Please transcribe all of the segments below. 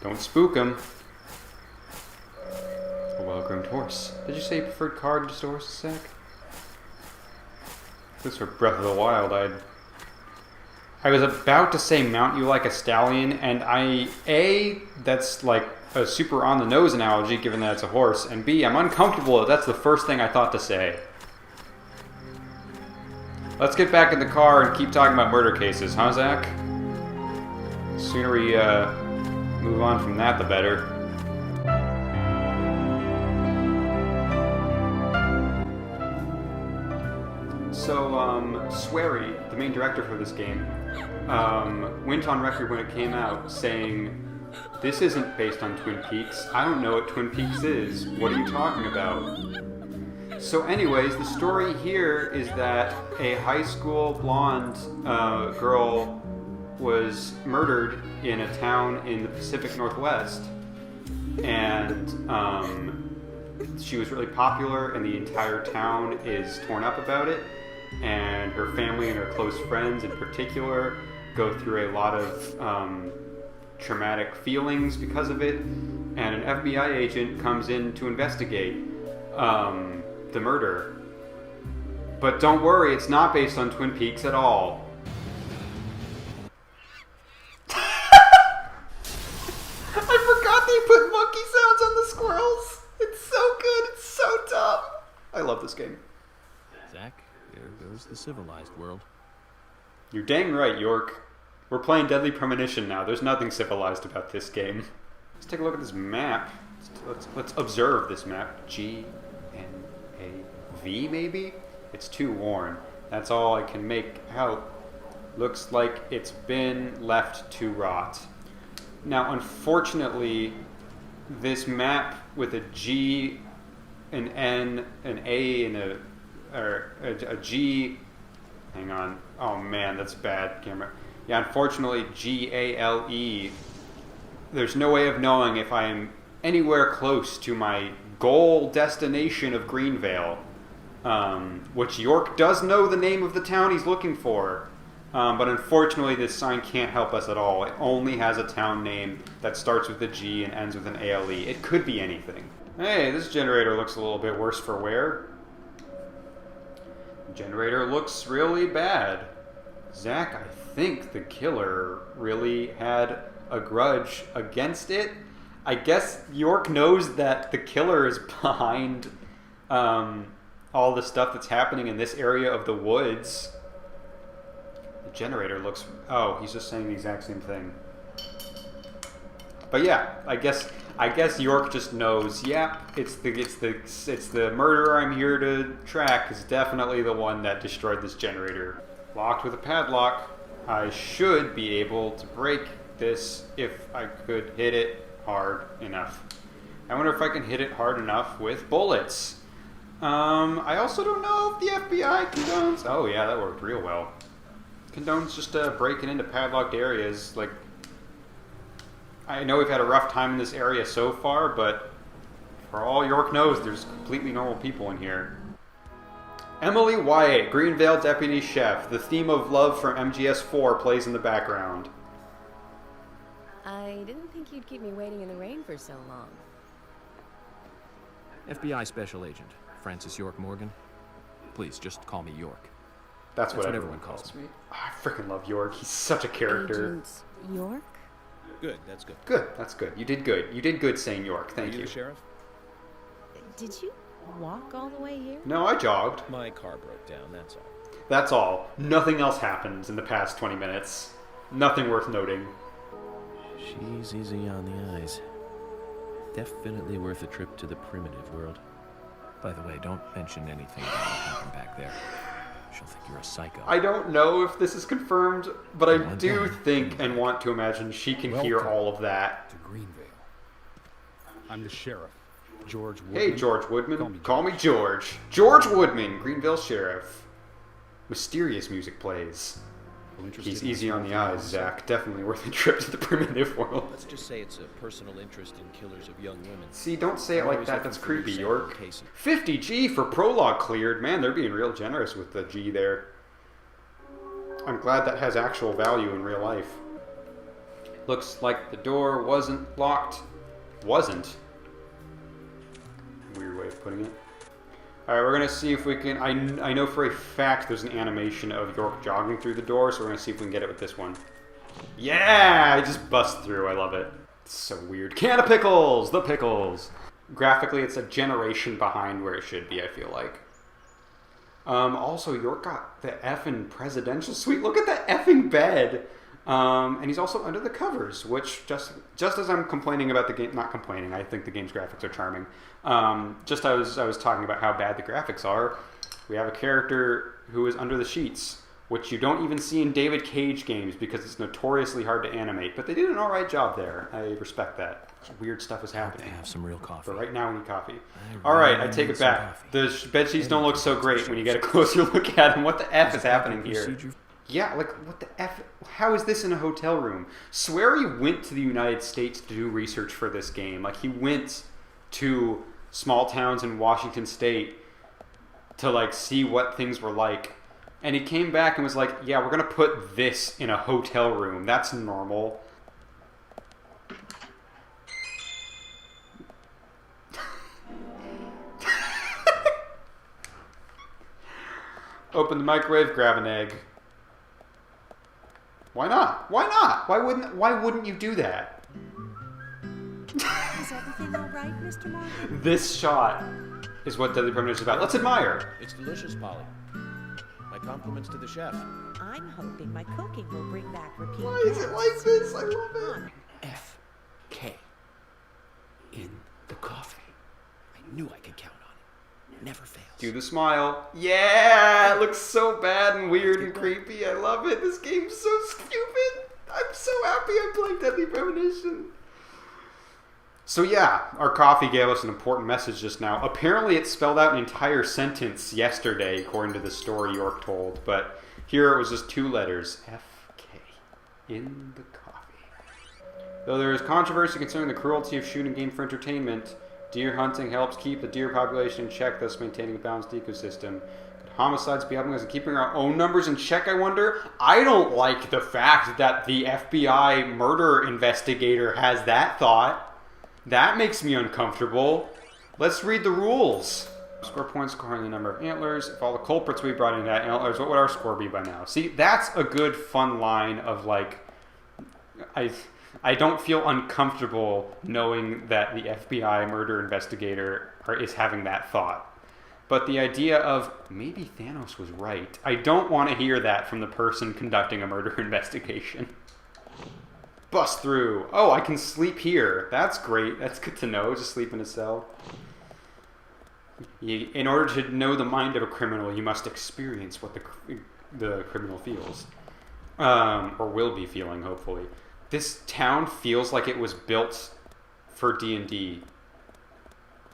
Don't spook him. A well-groomed horse. Did you say you preferred car to just a horse's sack? This for Breath of the Wild, I was about to say mount you like a stallion, and that's like a super on-the-nose analogy, given that it's a horse, and B, I'm uncomfortable. That's the first thing I thought to say. Let's get back in the car and keep talking about murder cases, huh, Zach? The sooner we move on from that, the better. So, Swery, the main director for this game, went on record when it came out saying, "This isn't based on Twin Peaks. I don't know what Twin Peaks is. What are you talking about?" So anyways, the story here is that a high school blonde girl was murdered in a town in the Pacific Northwest, and she was really popular, and the entire town is torn up about it, and her family and her close friends in particular go through a lot of traumatic feelings because of it, and an FBI agent comes in to investigate the murder. But don't worry, it's not based on Twin Peaks at all. I forgot they put monkey sounds on the squirrels. It's so good. It's so dumb. I love this game. Zach, there goes the civilized world. You're dang right, York. We're playing Deadly Premonition now. There's nothing civilized about this game. Let's take a look at this map. Let's observe this map. G-N-A-V, maybe? It's too worn. That's all I can make out. Looks like it's been left to rot. Now, unfortunately, this map with a G, an N, an A, and a G... Hang on. Oh man, that's bad camera. Yeah, unfortunately, G-A-L-E. There's no way of knowing if I am anywhere close to my goal destination of Greenvale, which York does know the name of the town he's looking for. But unfortunately, this sign can't help us at all. It only has a town name that starts with a G and ends with an A-L-E. It could be anything. Hey, this generator looks a little bit worse for wear. The generator looks really bad. Zach, I think the killer really had a grudge against it. I guess York knows that the killer is behind all the stuff that's happening in this area of the woods. The generator looks... Oh, he's just saying the exact same thing. But yeah, I guess York just knows. Yeah, it's the murderer I'm here to track is definitely the one that destroyed this generator. Locked with a padlock. I should be able to break this if I could hit it hard enough. I wonder if I can hit it hard enough with bullets. I also don't know if the FBI condones... Oh yeah, that worked real well. Condones just breaking into padlocked areas. Like, I know we've had a rough time in this area so far, but for all York knows, there's completely normal people in here. Emily Wyatt, Greenvale Deputy Chef. The theme of Love from MGS4 plays in the background. I didn't think you'd keep me waiting in the rain for so long. FBI Special Agent, Francis York Morgan. Please, just call me York. That's what everyone calls me. Oh, I freaking love York. He's such a character. Agent York? Good, that's good. Good, that's good. You did good. You did good saying York. Thank you. Are you the sheriff? Did you walk all the way here? No, I jogged. My car broke down, that's all. That's all. Nothing else happened in the past 20 minutes. Nothing worth noting. She's easy on the eyes. Definitely worth a trip to the primitive world. By the way, don't mention anything about what happened back there. She'll think you're a psycho. I don't know if this is confirmed, but I do think and want to imagine she can hear all of that. To Greenvale. I'm the sheriff, George Woodman. Hey, George Woodman. Call me George. George Woodman, Greenvale Sheriff. Mysterious music plays. He's easy on the eyes, Zach. Definitely worth a trip to the primitive world. Let's just say it's a personal interest in killers of young women. See, don't say it like that. That's creepy, York. 50 G for prologue cleared. Man, they're being real generous with the G there. I'm glad that has actual value in real life. Looks like the door wasn't locked. Wasn't? Weird way of putting it. Alright, we're gonna see if we can... I know for a fact there's an animation of York jogging through the door, so we're gonna see if we can get it with this one. Yeah! I just bust through. I love it. It's so weird. Can of pickles! The pickles! Graphically, it's a generation behind where it should be, I feel like. Also, York got the effing presidential suite. Look at that effing bed! And he's also under the covers, which just as I'm complaining about the game, not complaining, I think the game's graphics are charming. Just as I was talking about how bad the graphics are, we have a character who is under the sheets, which you don't even see in David Cage games because it's notoriously hard to animate. But they did an alright job there. I respect that. Weird stuff is happening. Have some real coffee. But right now we need coffee. Alright, I take it back. The bed sheets don't look so great when you get a closer look at them. What the F is happening here? Yeah, like, what the F? How is this in a hotel room? Swear he went to the United States to do research for this game. Like, he went to small towns in Washington State to, like, see what things were like. And he came back and was like, yeah, we're going to put this in a hotel room. That's normal. Open the microwave, grab an egg. Why not? Why not? Why wouldn't you do that? Is everything all right, Mr. Martin? This shot is what Deadly Premonition is about. Let's admire. It's delicious, Polly. My compliments to the chef. I'm hoping my cooking will bring back repeat Why is it like this? I love it. F.K. in the coffee. I knew I could count on it. Never fails. Do the smile. Yeah! It looks so bad and weird and creepy. I love it. This game's so stupid. I'm so happy I'm playing Deadly Premonition. So yeah, our coffee gave us an important message just now. Apparently it spelled out an entire sentence yesterday, according to the story York told. But here it was just 2 letters. F.K. in the coffee. Though there is controversy concerning the cruelty of shooting game for entertainment, deer hunting helps keep the deer population in check, thus maintaining a balanced ecosystem. Could homicides be helping us in keeping our own numbers in check, I wonder? I don't like the fact that the FBI murder investigator has that thought. That makes me uncomfortable. Let's read the rules. Score points according to the number of antlers. If all the culprits we brought in had antlers, what would our score be by now? See, that's a good fun line of like... I don't feel uncomfortable knowing that the FBI murder investigator is having that thought. But the idea of, maybe Thanos was right. I don't want to hear that from the person conducting a murder investigation. Bust through. Oh, I can sleep here. That's great. That's good to know. Just sleep in a cell. In order to know the mind of a criminal, you must experience what the criminal feels. Or will be feeling, hopefully. This town feels like it was built for D&D.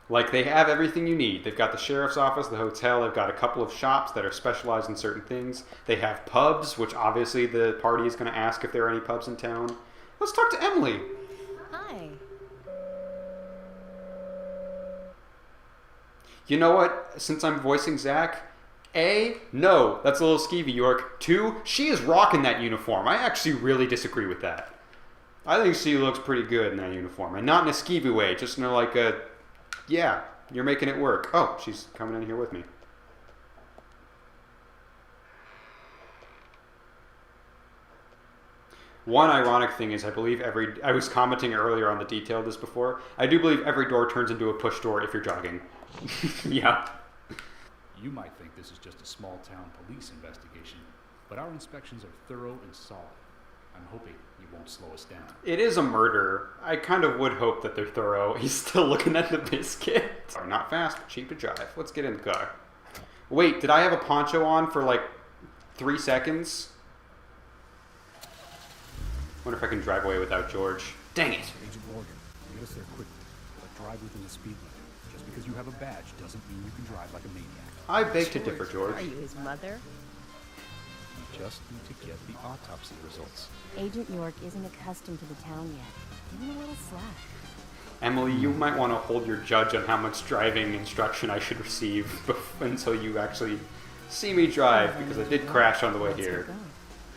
Like, they have everything you need. They've got the sheriff's office, the hotel, they've got a couple of shops that are specialized in certain things. They have pubs, which obviously the party is going to ask if there are any pubs in town. Let's talk to Emily. Hi. You know what? Since I'm voicing Zach, A, no, that's a little skeevy, York. 2, she is rocking that uniform. I actually really disagree with that. I think she looks pretty good in that uniform. And not in a skeevy way, just in like a, yeah, you're making it work. Oh, she's coming in here with me. One ironic thing is I believe I was commenting earlier on the detail of this before, I do believe every door turns into a push door if you're jogging. Yeah. You might think this is just a small-town police investigation, but our inspections are thorough and solid. I'm hoping you won't slow us down. It is a murder. I kind of would hope that they're thorough. He's still looking at the biscuit. Not fast, but cheap to drive. Let's get in the car. Wait, did I have a poncho on for like 3 seconds? Wonder if I can drive away without George. Dang it! Agent Morgan, get us there quickly, but drive within the speed limit. Just because you have a badge doesn't mean you can drive like a maniac. I beg to differ, George. Are you his mother? You just need to get the autopsy results. Agent York isn't accustomed to the town yet. Give him a little slack. Emily, you might want to hold your judge on how much driving instruction I should receive until you actually see me drive, because I did crash on the way Let's here. go.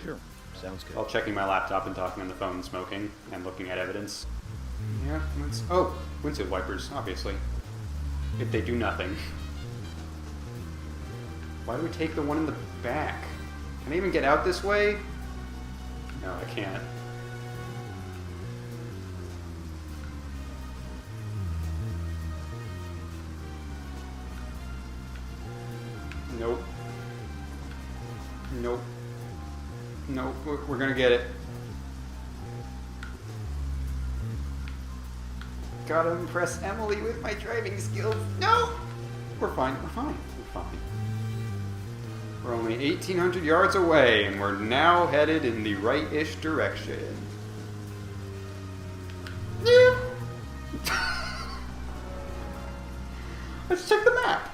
Sure. Sounds good. While checking my laptop and talking on the phone, smoking, and looking at evidence. Yeah, oh, windshield wipers, obviously. If they do nothing. Why do we take the one in the back? Can I even get out this way? No, I can't. Nope. Nope. Nope, we're gonna get it. Gotta impress Emily with my driving skills. No! We're fine, we're fine, we're fine. We're only 1,800 yards away, and we're now headed in the right-ish direction. Yeah. Let's check the map.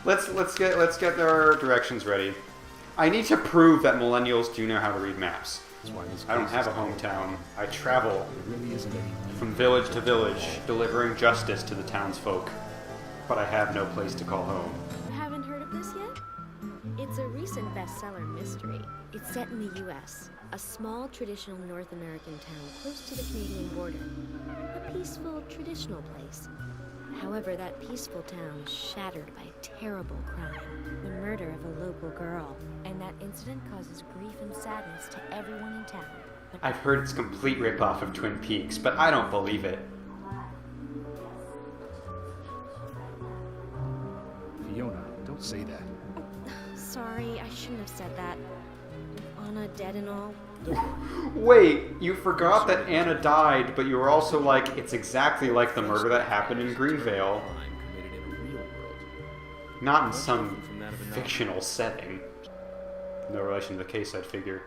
Let's get our directions ready. I need to prove that millennials do know how to read maps. I don't have a hometown. I travel from village to village, delivering justice to the townsfolk. But I have no place to call home. You haven't heard of this yet? It's a recent bestseller mystery. It's set in the U.S., a small traditional North American town close to the Canadian border. A peaceful, traditional place. However, that peaceful town is shattered by a terrible crime, the murder of a local girl, and that incident causes grief and sadness to everyone in town. But I've heard it's a complete ripoff of Twin Peaks, but I don't believe it. Fiona, don't say that. sorry, I shouldn't have said that. Anna dead and all. Wait, you forgot that Anna died, but you were also like, it's exactly like the murder that happened in Greenvale. Crime committed in a real world. Not in some From that of a novel. fictional setting. No relation to the case, I'd figure.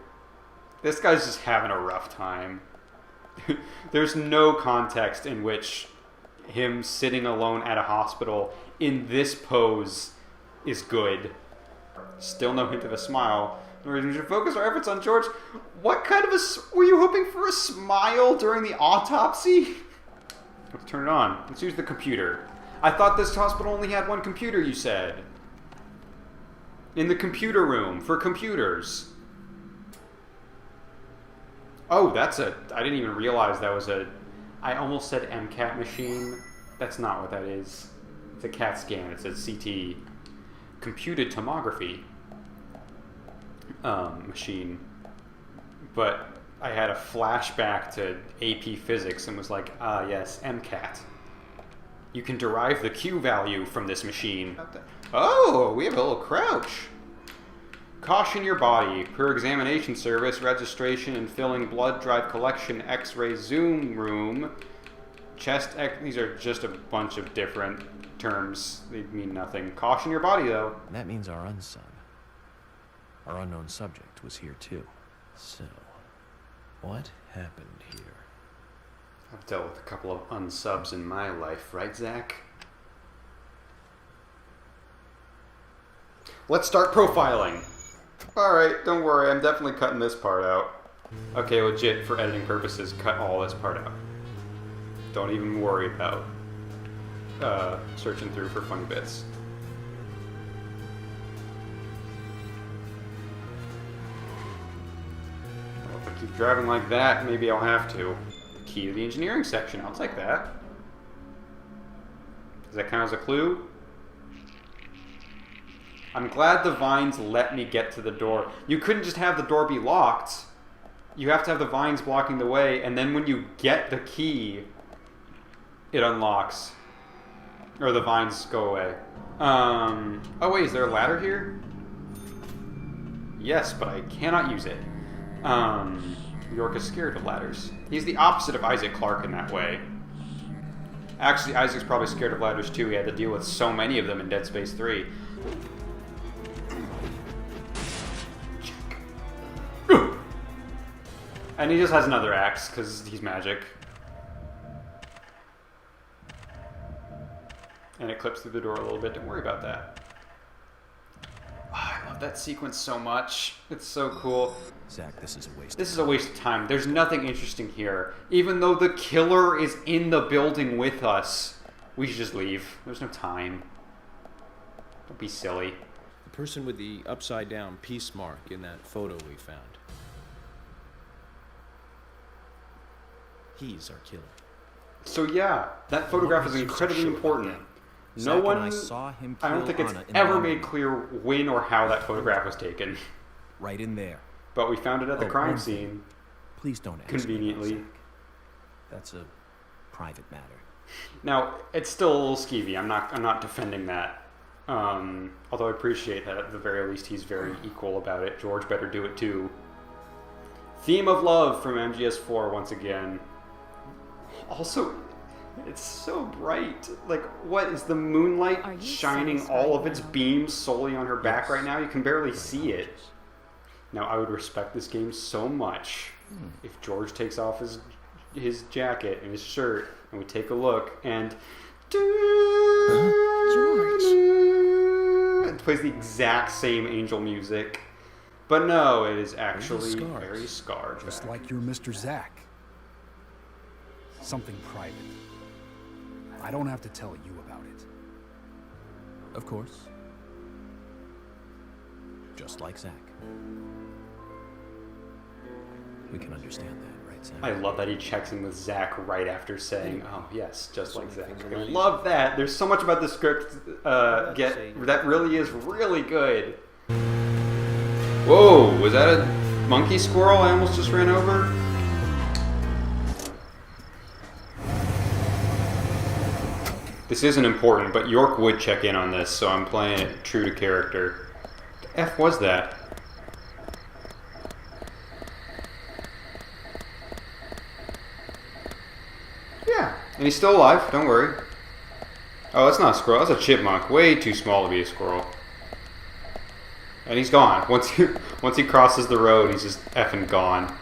This guy's just having a rough time. There's no context in which him sitting alone at a hospital in this pose is good. Still no hint of a smile. We should focus our efforts on George. What kind of were you hoping for a smile during the autopsy? Let's turn it on. Let's use the computer. I thought this hospital only had one computer, you said. In the computer room, for computers. Oh, I didn't even realize that was I almost said MCAT machine. That's not what that is. It's a CAT scan. It says CT. Computed tomography. Machine. But I had a flashback to AP Physics and was like, ah, yes, MCAT. You can derive the Q value from this machine. Oh, we have a little crouch. Caution your body. Per examination service, registration and filling blood drive collection, x-ray zoom room, these are just a bunch of different terms. They mean nothing. Caution your body, though. That means our unsub. Our unknown subject was here too. So, what happened here? I've dealt with a couple of unsubs in my life, right, Zach? Let's start profiling. Alright, don't worry, I'm definitely cutting this part out. Okay, legit, for editing purposes, cut all this part out. Don't even worry about searching through for funny bits. Well, if I keep driving like that, maybe I'll have to. The key to the engineering section, I'll take that. Does that count as a clue? I'm glad the vines let me get to the door. You couldn't just have the door be locked. You have to have the vines blocking the way, and then when you get the key, it unlocks. Or the vines go away. Oh wait, is there a ladder here? Yes, but I cannot use it. York is scared of ladders. He's the opposite of Isaac Clarke in that way. Actually, Isaac's probably scared of ladders too. He had to deal with so many of them in Dead Space 3. And he just has another axe, because he's magic. And it clips through the door a little bit, don't worry about that. Oh, I love that sequence so much. It's so cool. Zach, this is a waste. This is a waste of time. There's nothing interesting here. Even though the killer is in the building with us, we should just leave. There's no time. Don't be silly. The person with the upside down peace mark in that photo we found. He's our killer. So yeah, that photograph is incredibly important. No Zack one, and I saw him I don't kill think it's Anna in the ever lumber made clear when or how that photograph was taken. right in there. But we found it at the Oh, crime one thing. scene. Please don't ask Conveniently. me about Zack. That's a private matter. Now, it's still a little skeevy. I'm not defending that. Although I appreciate that at the very least he's very equal about it. George better do it too. Theme of Love from MGS4 once again. Also, it's so bright. Like, what is the Are moonlight you shining satisfied all of its now? beams solely on her back Yes. right now? You can barely see it. Now, I would respect this game so much if George takes off his jacket and his shirt and we take a look and George. it plays the exact same angel music. But no, it is actually scars. very scarred. Just like your Mr. Zack. Something private. I don't have to tell you about it. Of course. Just like Zack. We can understand that, right, Zack? I love that he checks in with Zach right after saying, "Oh yes, just like Zach." I love that. There's so much about the script that really is really good. Whoa, was that a monkey squirrel I almost just ran over? This isn't important, but York would check in on this, so I'm playing it true to character. The F was that? Yeah, and he's still alive, don't worry. Oh, that's not a squirrel, that's a chipmunk. Way too small to be a squirrel. And he's gone. Once he crosses the road, he's just effing gone.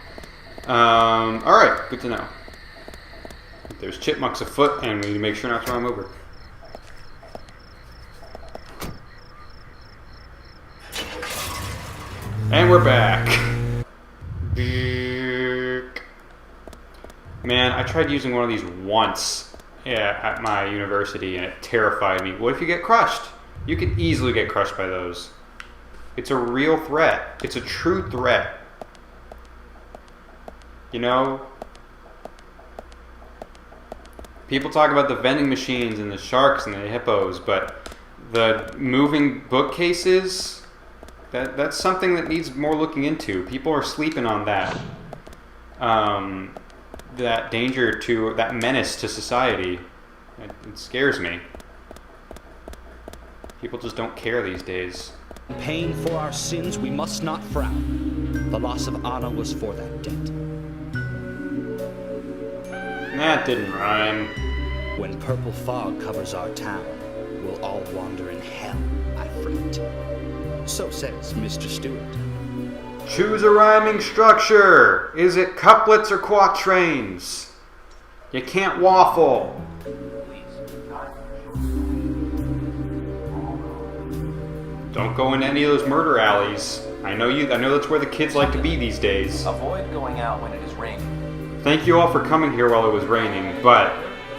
Alright, good to know. There's chipmunks afoot, and we need to make sure not to run them over. And we're back. Man, I tried using one of these once at my university, and it terrified me. What if you get crushed? You can easily get crushed by those. It's a real threat. It's a true threat. You know? People talk about the vending machines and the sharks and the hippos, but the moving bookcases, that's something that needs more looking into. People are sleeping on that. That danger to, that menace to society. It scares me. People just don't care these days. Paying for our sins, we must not frown. The loss of Anna was for that debt. That didn't rhyme. When purple fog covers our town, we'll all wander in hell, I fret. So says Mr. Stewart. Choose a rhyming structure. Is it couplets or quatrains? You can't waffle. Don't go into any of those murder alleys. I know that's where the kids like to be these days. Avoid going out when it is raining. Thank you all for coming here while it was raining, but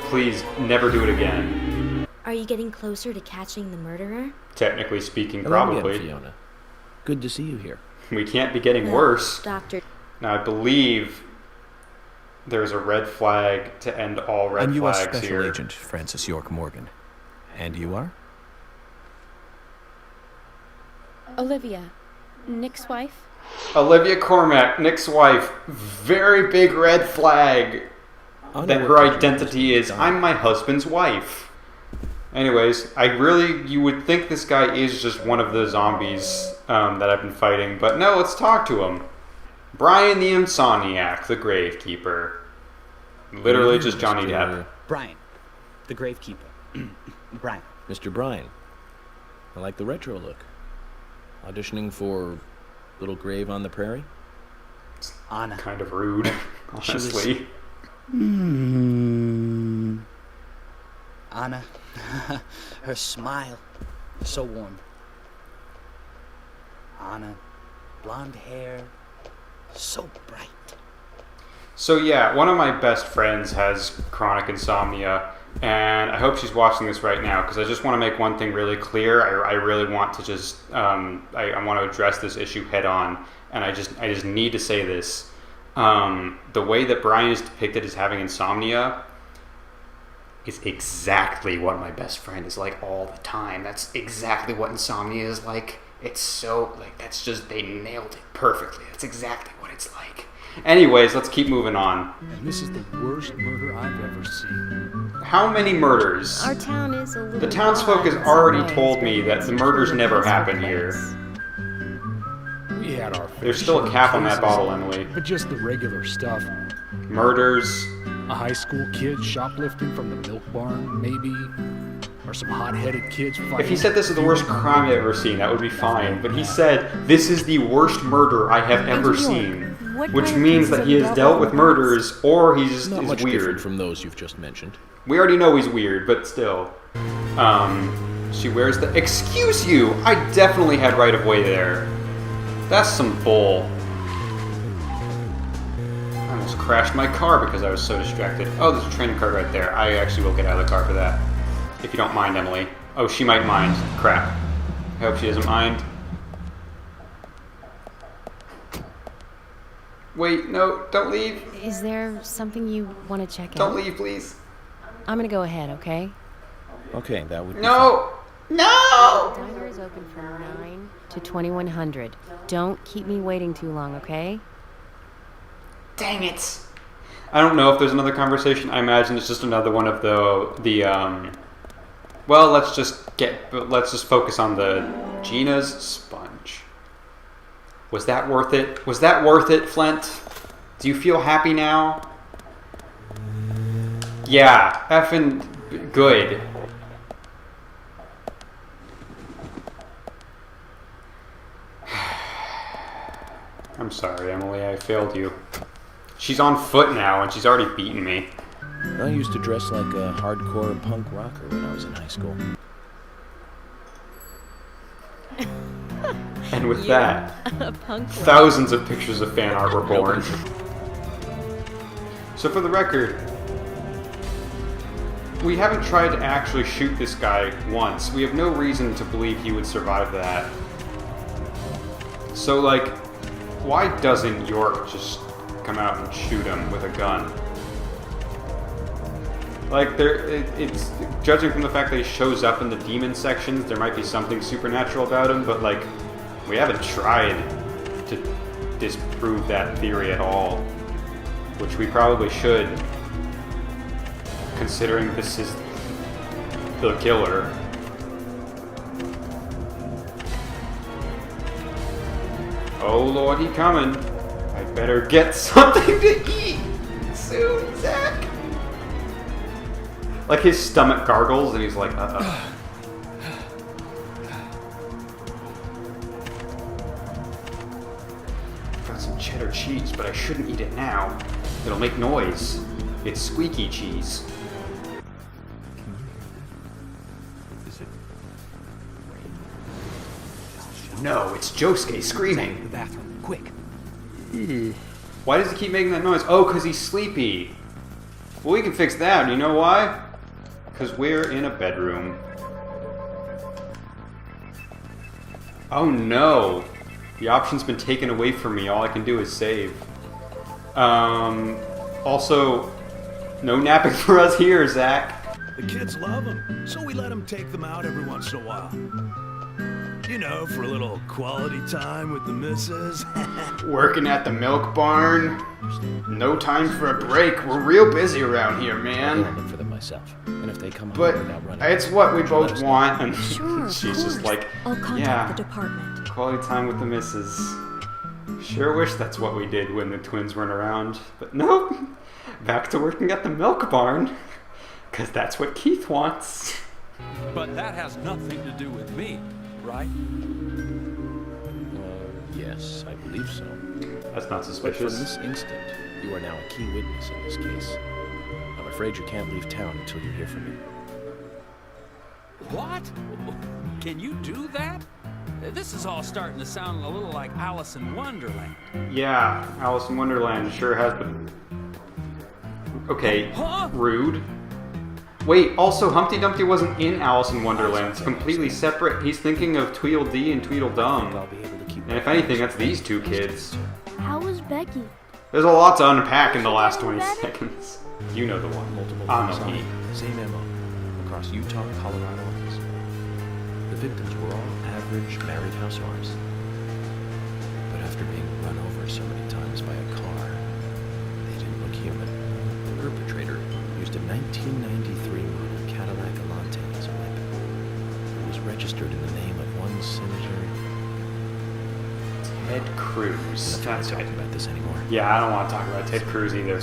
please never do it again. Are you getting closer to catching the murderer? Technically speaking, Hello again, probably. Fiona. Good to see you here. We can't be getting No, worse. Doctor. Now, I believe there's a red flag to end all red I'm U.S. flags Special here. Agent Francis York Morgan. And you are? Olivia, Nick's wife. Olivia Cormack, Nick's wife. Very big red flag that her identity is, I'm my husband's wife. Anyways, you would think this guy is just one of the zombies that I've been fighting, but no, let's talk to him. Brian the Insomniac, the Gravekeeper. Literally just Johnny Depp. Brian, the gravekeeper. Brian. Mr. Bryan. I like the retro look. Auditioning for Little Grave on the Prairie? Anna. Kind of rude, honestly. Anna. Her smile. So warm. Anna. Blonde hair. So bright. So yeah, one of my best friends has chronic insomnia, and I hope she's watching this right now, because I just want to make one thing really clear. I really want to just I want to address this issue head on, and I just need to say this. the way that Brian is depicted as having insomnia is exactly what my best friend is like all the time. That's exactly what insomnia is like. It's so, like, that's just, they nailed it perfectly. That's exactly what it's like. Anyways, let's keep moving on. And this is the worst murder I've ever seen. How many murders? Our town is a little. The townsfolk has odd in already some told ways, me but that it's the murders usually a never peaceful happen place. here. We had our fair There's still a share of cap on that cases, bottle, Emily. but just the regular stuff. Murders. A high school kid shoplifting from the milk barn, maybe, or some hot-headed kids fighting. If he said this is the worst crime I've ever seen, that would be fine. But he said, this is the worst murder I have ever Angelo, seen. what Which kind of means cases that have he you has dealt dealt with with murders, or he just Not is much different weird. from those you've just mentioned. We already know he's weird, but still. She wears the... Excuse you! I definitely had right of way there. That's some bull. I almost crashed my car because I was so distracted. Oh, there's a training card right there. I actually will get out of the car for that. If you don't mind, Emily. Oh, she might mind. Crap. I hope she doesn't mind. Wait, no, don't leave. Is there something you want to check out? Don't leave, please. I'm gonna go ahead, okay? Okay, that would be No! No! The diner is open from 9 to 2100. Don't keep me waiting too long, okay? Dang it. I don't know if there's another conversation. I imagine it's just another one of well, let's just focus on the Gina's sponge. Was that worth it? Was that worth it, Flint? Do you feel happy now? Yeah, effing good. I'm sorry, Emily, I failed you. She's on foot now, and she's already beaten me. I used to dress like a hardcore punk rocker when I was in high school. And with that, A punk rock. thousands of pictures of fan art were born. So for the record, we haven't tried to actually shoot this guy once. We have no reason to believe he would survive that. So, like, why doesn't York just come out and shoot him with a gun? Like, it's judging from the fact that he shows up in the demon sections, there might be something supernatural about him, but, like, we haven't tried to disprove that theory at all, which we probably should, considering this is the killer. Oh Lord, he coming. I better get something to eat soon, Zach. Like his stomach gargles and he's like, Got some cheddar cheese, but I shouldn't eat it now. It'll make noise. It's squeaky cheese. No, it's Josuke screaming. The bathroom, quick. Why does he keep making that noise? Oh, because he's sleepy. Well, we can fix that. You know why? Because we're in a bedroom. Oh no. The option's been taken away from me. All I can do is save. Also, no napping for us here, Zach. The kids love them, so we let them take them out every once in a while. You know, for a little quality time with the missus. Working at the milk barn. No time for a break. We're real busy around here, I'll man. look for them myself. And if they come home But without running, it's what we let us both know. want. And Sure, of she's just course. like, I'll contact yeah, the department. quality time with the missus. Sure wish that's what we did when the twins weren't around. But nope. Back to working at the milk barn. Because that's what Keith wants. But that has nothing to do with me, right? Yes, I believe so. That's not But from suspicious. this instant, you are now a key witness in this case. I'm afraid you can't leave town until you hear from me. What? Can you do that? This is all starting to sound a little like Alice in Wonderland. Yeah, Alice in Wonderland sure has been. Okay, Huh? rude. Wait, also Humpty Dumpty wasn't in Alice in Wonderland. It's completely separate. He's thinking of Tweedledee and Tweedledum. I'll be able to keep And if anything, that's these two kids. How was Becky? There's a lot to unpack in the last 20 seconds. You know the one. Multiple I victims know me. Same MO across Utah, Colorado lines. The victims were all average married housewives. But after being run over so many times by a car, they didn't look human. The perpetrator used a 1993 model Cadillac Alante as a weapon. It was registered in the name of one senator. Ted Cruz. I'm not That's talking it. about this anymore. Yeah, I don't want to talk about Ted Cruz either.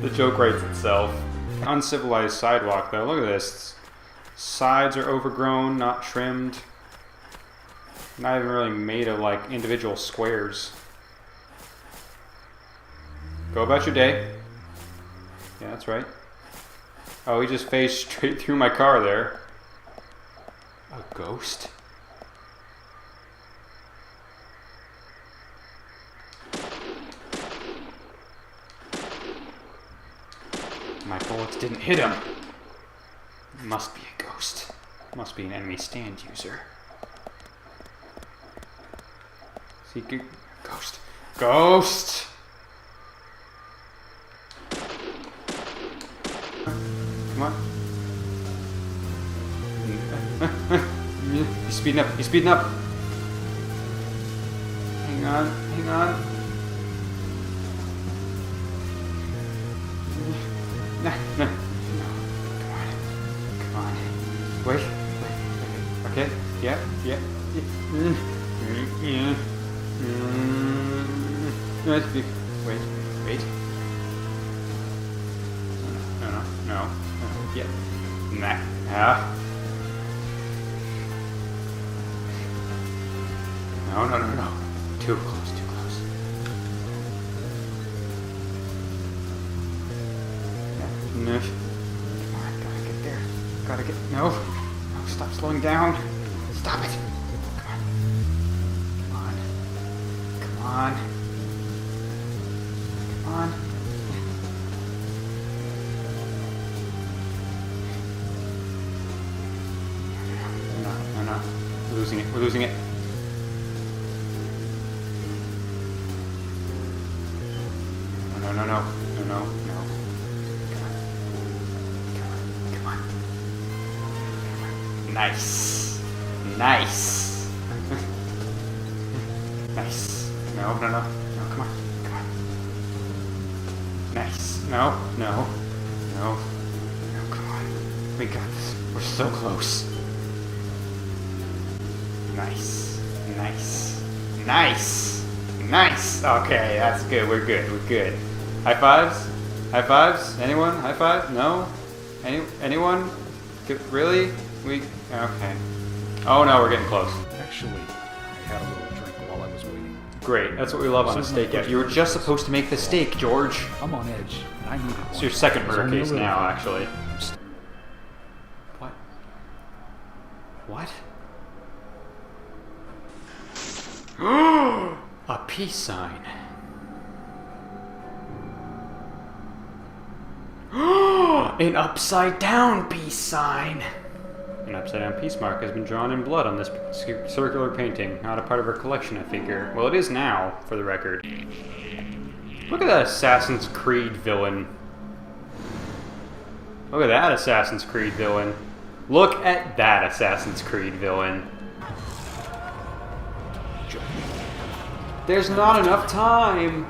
The joke writes itself. Uncivilized sidewalk, though. Look at this. Sides are overgrown, not trimmed. Not even really made of, like, individual squares. Go about your day. Yeah, that's right. Oh, he just phased straight through my car there. A ghost? My bullets didn't hit him. Must be a ghost. Must be an enemy stand user. See, ghost. Ghost! Come on. He's speeding up. He's speeding up. Hang on. Hang on. No. Come on. Come on. Wait. Okay. Yeah. Yeah. Yeah. Wait. Wait. No. Yeah. Nah. No. Too close. No. Come on, gotta get there. Gotta get. No, stop slowing down. Stop it. Come on. No. We're losing it. No. Come on. Nice. Nice. No, come on. Nice. No, come on. We got this. We're so close. Nice. Okay, that's good. We're good. High fives? Anyone? High five? No? Anyone? Really? Okay. Oh no, we're getting close. Actually, I had a little drink while I was waiting. Great, that's what we love on a steak. Yeah, you were just supposed to make the steak, George. I'm on edge, and I needed one. It's your second murder Only a case little now, bit. actually. What? A peace sign. An upside down peace sign. An upside down peace mark has been drawn in blood on this circular painting. Not a part of her collection, I figure. Well, it is now, for the record. Look at that Assassin's Creed villain. Look at that Assassin's Creed villain. Look at that Assassin's Creed villain. There's not enough time.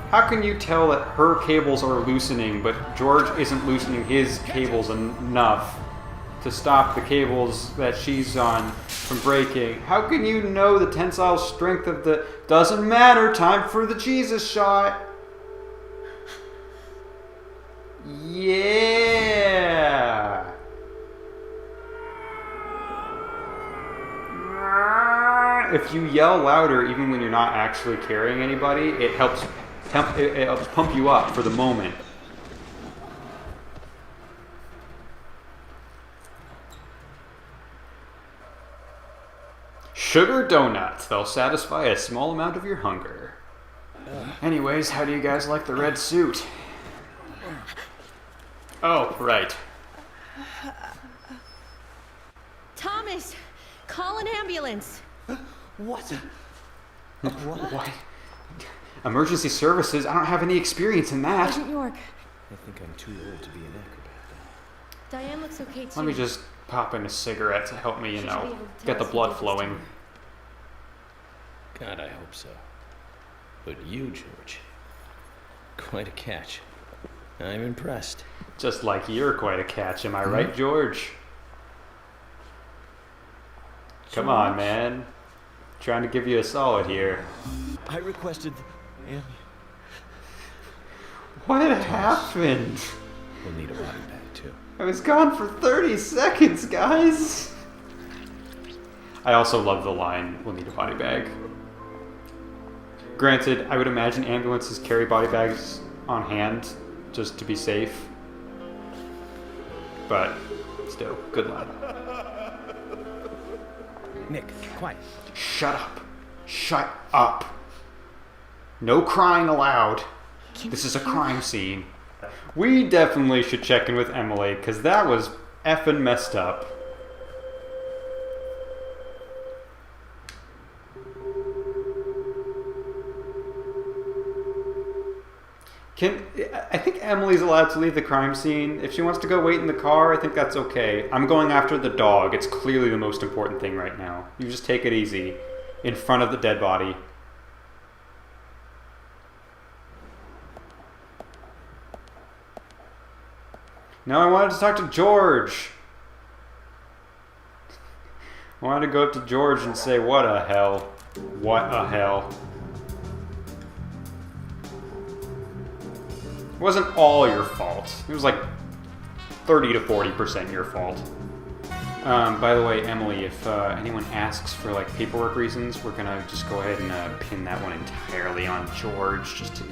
How can you tell that her cables are loosening, but George isn't loosening his cables enough to stop the cables that she's on from breaking? How can you know the tensile strength of the... Doesn't matter, time for the Jesus shot. Yeah. If you yell louder, even when you're not actually carrying anybody, it helps pump you up for the moment. Sugar donuts. They'll satisfy a small amount of your hunger. Anyways, how do you guys like the red suit? Oh, right. Thomas, Call an ambulance. What? What? Emergency services? I don't have any experience in that. Agent York. I think I'm too old to be an acrobat. Diane looks okay too. Let me just pop in a cigarette to help me, She should be able to get the tell us blood who did this flowing. to God, I hope so. But you, George, quite a catch. I'm impressed. Just like you're quite a catch, am I right, George? Come on, man. Trying to give you a solid here. I requested. What happened? We'll need a body bag, too. I was gone for 30 seconds, guys. I also love the line, we'll need a body bag. Granted, I would imagine ambulances carry body bags on hand just to be safe. But still, good line. Nick, quiet. Shut up. Shut up. No crying allowed. This is a crime scene. We definitely should check in with Emily, because that was effing messed up. I think Emily's allowed to leave the crime scene. If she wants to go wait in the car, I think that's okay. I'm going after the dog. It's clearly the most important thing right now. You just take it easy. In front of the dead body. No, I wanted to talk to George. I wanted to go up to George and say, what a hell. What a hell. It wasn't all your fault. It was like 30 to 40% your fault. By the way, Emily, if anyone asks for like paperwork reasons, we're gonna just go ahead and pin that one entirely on George, just to,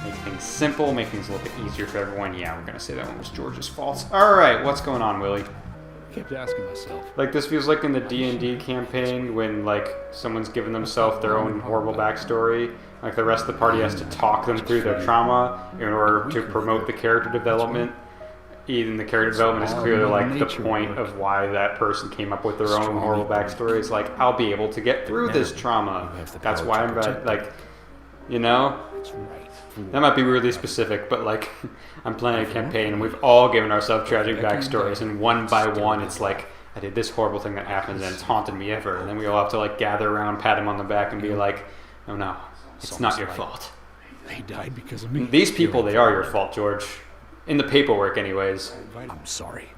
make things simple, make things a little bit easier for everyone. Yeah, we're gonna say that one was George's fault. All right, what's going on, Willie? I kept asking myself. Like, this feels like in the D&D campaign when, like, someone's given themselves their own horrible backstory. Like, the rest of the party has to talk them through their trauma in order to promote the character development. Even the character development is clearly, like, the point of why that person came up with their own horrible backstory. It's like, I'll be able to get through this trauma. That's why I'm, like, That might be weirdly specific, but, like, I'm playing a campaign and we've all given ourselves tragic backstories, and one by one it's like, I did this horrible thing that happens and it's haunted me ever. And then we all have to, like, gather around, pat him on the back and be like, oh no, it's not your fault. They died because of me. These people, they are your fault, George. In the paperwork, anyways. I'm sorry.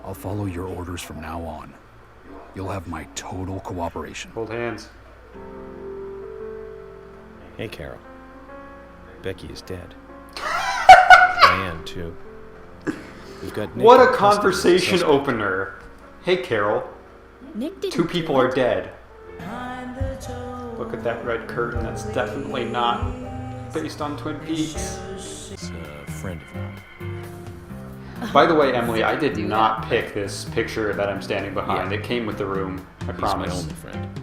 I'll follow your orders from now on. You'll have my total cooperation. Hold hands. Hey, Carol. Becky is dead. Diane, too. We've got Nick what a in custody as conversation suspect. opener. Hey, Carol. Nick didn't 2 people do are it. dead. Look at that red curtain. That's definitely not based on Twin Peaks. It's a friend of mine. By the way, Emily, I did not pick this picture that I'm standing behind. Yeah. It came with the room. I He's promise. my only friend.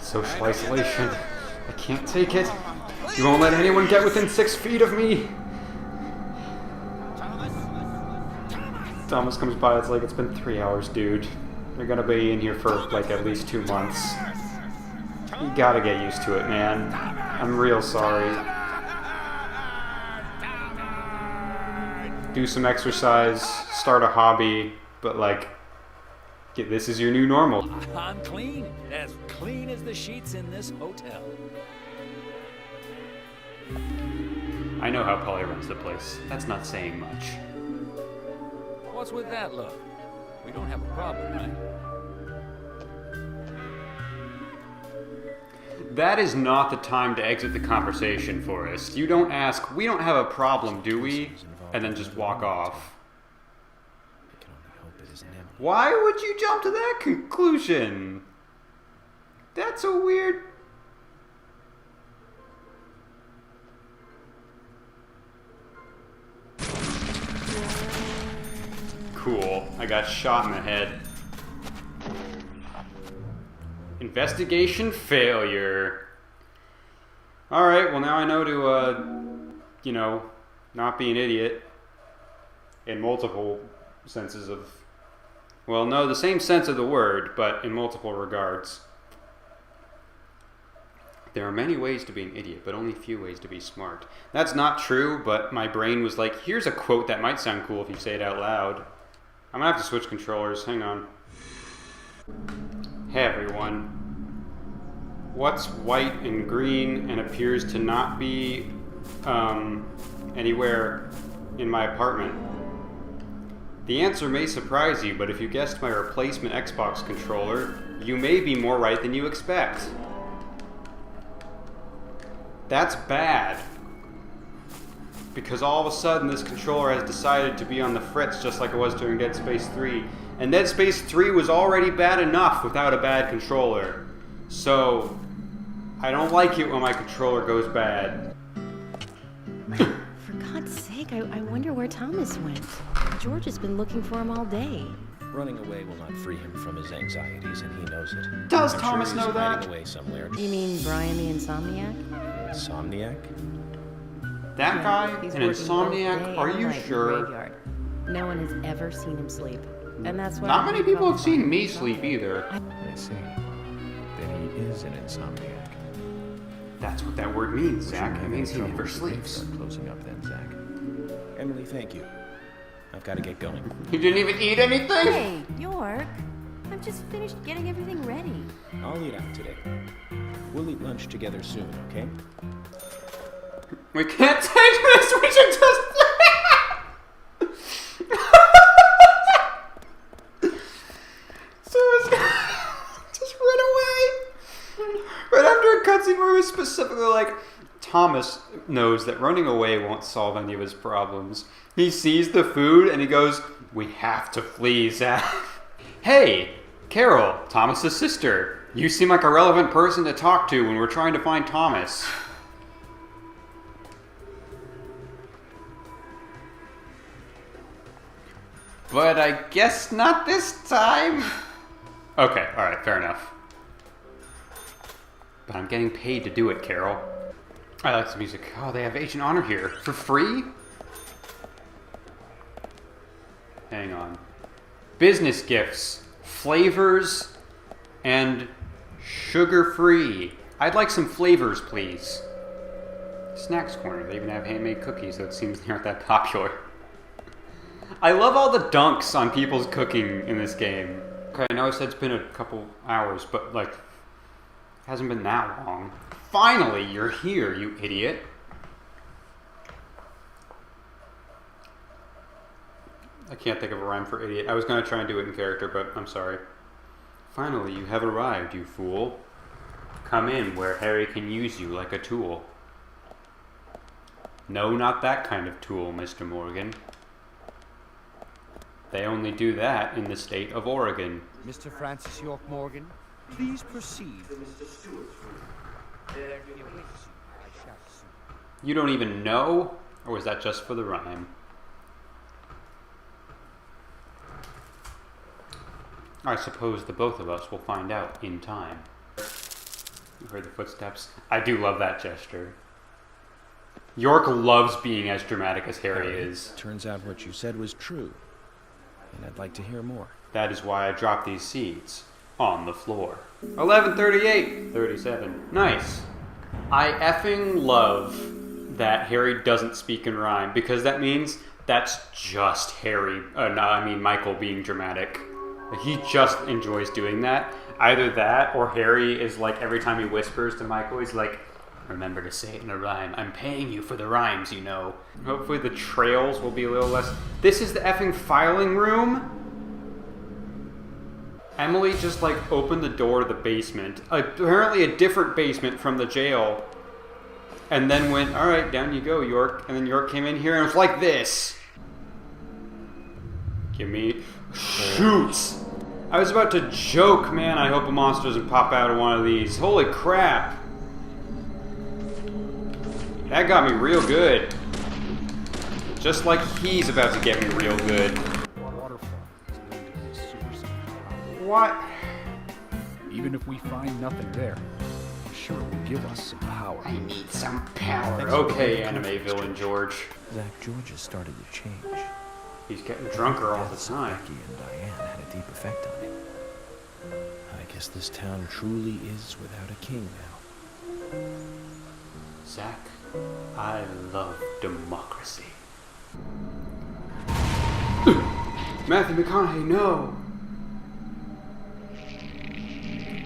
Social isolation. I can't take it. You won't let anyone get within 6 feet of me. Thomas comes by. It's like, it's been 3 hours, dude. You're gonna be in here for like at least 2 months. You gotta get used to it, man. I'm real sorry. Do some exercise, start a hobby, but like, this is your new normal. I'm clean as the sheets in this hotel. I know how Polly runs the place. That's not saying much. What's with that look? We don't have a problem, right? That is not the time to exit the conversation, Forrest. You don't ask, we don't have a problem, do we? And then just walk off. I can only hope it isn't Emily. Why would you jump to that conclusion? That's a weird... Cool. I got shot in the head. Investigation failure. Alright, well now I know to, not be an idiot in multiple senses of... Well, no, the same sense of the word, but in multiple regards. There are many ways to be an idiot, but only few ways to be smart. That's not true, but my brain was like, here's a quote that might sound cool if you say it out loud. I'm gonna have to switch controllers. Hang on. Hey everyone. What's white and green and appears to not be anywhere in my apartment? The answer may surprise you, but if you guessed my replacement Xbox controller, you may be more right than you expect. That's bad. Because all of a sudden this controller has decided to be on the fritz just like it was during Dead Space 3. And Dead Space 3 was already bad enough without a bad controller. So, I don't like it when my controller goes bad. For God's sake, I wonder where Thomas went. George has been looking for him all day. Running away will not free him from his anxieties, and he knows it. Does I'm Thomas sure he's know that? hiding away somewhere. You mean Brian the Insomniac? Insomniac? That guy? He's An working both day insomniac? Are and you night in the sure? graveyard. No one has ever seen him sleep. And that's why Not many people have seen me sleep either. I see. Then he is an insomniac. That's what that word means, Zach. It Shouldn't means he have any never trouble. sleeps. Start closing up then, Zach. Emily, thank you. I've got to get going. He didn't even eat anything? Hey, York. I've just finished getting everything ready. I'll eat out today. We'll eat lunch together soon, okay? We can't take this. We should just... So it's... just run away. Right after a cutscene where it was specifically like, Thomas knows that running away won't solve any of his problems. He sees the food and he goes, we have to flee, Zach. Hey, Carol, Thomas's sister. You seem like a relevant person to talk to when we're trying to find Thomas. But I guess not this time. Okay, alright, fair enough. But I'm getting paid to do it, Carol. I like the music. Oh, they have Agent Honor here. For free? Hang on. Business gifts. Flavors. And sugar-free. I'd like some flavors, please. Snacks corner. They even have handmade cookies, though it seems they aren't that popular. I love all the dunks on people's cooking in this game. Okay, I know I said it's been a couple hours, but like, it hasn't been that long. Finally, you're here, you idiot. I can't think of a rhyme for idiot. I was going to try and do it in character, but I'm sorry. Finally, you have arrived, you fool. Come in where Harry can use you like a tool. No, not that kind of tool, Mr. Morgan. They only do that in the state of Oregon. Mr. Francis York Morgan, please proceed to Mr. Stewart's room. There he awaits you. I shall soon. You don't even know? Or was that just for the rhyme? I suppose the both of us will find out in time. You heard the footsteps? I do love that gesture. York loves being as dramatic as Harry is. Turns out what you said was true. And I'd like to hear more. That is why I dropped these seeds on the floor. 11:38, 37. Nice. I effing love that Harry doesn't speak in rhyme, because that means that's just Harry. Michael being dramatic. He just enjoys doing that. Either that, or Harry is like, every time he whispers to Michael, he's like, remember to say it in a rhyme. I'm paying you for the rhymes, you know. Hopefully the trails will be a little less... This is the effing filing room? Emily just like opened the door to the basement. Apparently a different basement from the jail. And then went, alright, down you go, York. And then York came in here and it was like this. Give me... Shoots! I was about to joke, man, I hope a monster doesn't pop out of one of these. Holy crap! That got me real good. Just like he's about to get me real good. What? Even if we find nothing there, cure will give us some power. I need some power. Okay, anime villain George. Zach, George has started to change. He's getting drunker all the time. Becky and Diane had a deep effect on him. I guess this town truly is without a king now. Zach, I love democracy. Matthew McConaughey, no!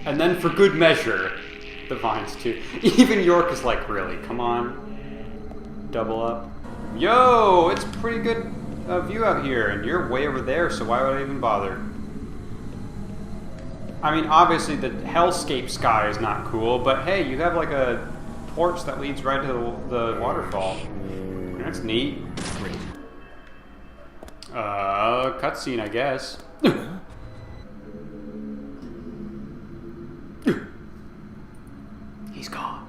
And then for good measure, the vines too. Even York is like, really, come on. Double up. Yo, it's pretty good view out here, and you're way over there, so why would I even bother? I mean, obviously the hellscape sky is not cool, but hey, you have like a porch that leads right to the waterfall. That's neat. Great. Cutscene, I guess. He's gone.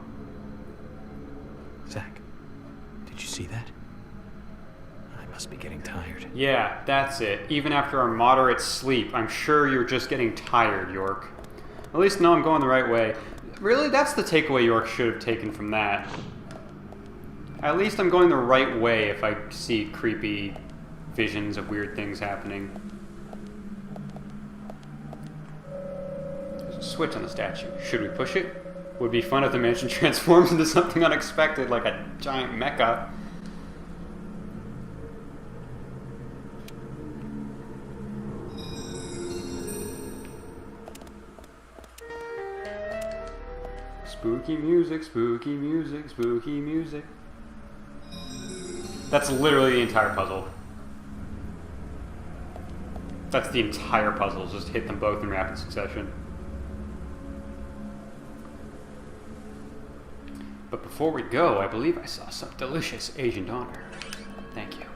Zach, did you see that? I must be getting tired. Yeah, that's it. Even after our moderate sleep, I'm sure you're just getting tired, York. At least now I'm going the right way. Really, that's the takeaway York should have taken from that. At least I'm going the right way if I see creepy visions of weird things happening. There's a switch on the statue. Should we push it? Would be fun if the mansion transforms into something unexpected, like a giant mecha. Spooky music, spooky music, spooky music. That's literally the entire puzzle. That's the entire puzzle, just hit them both in rapid succession. But before we go, I believe I saw some delicious Asian doner. Thank you.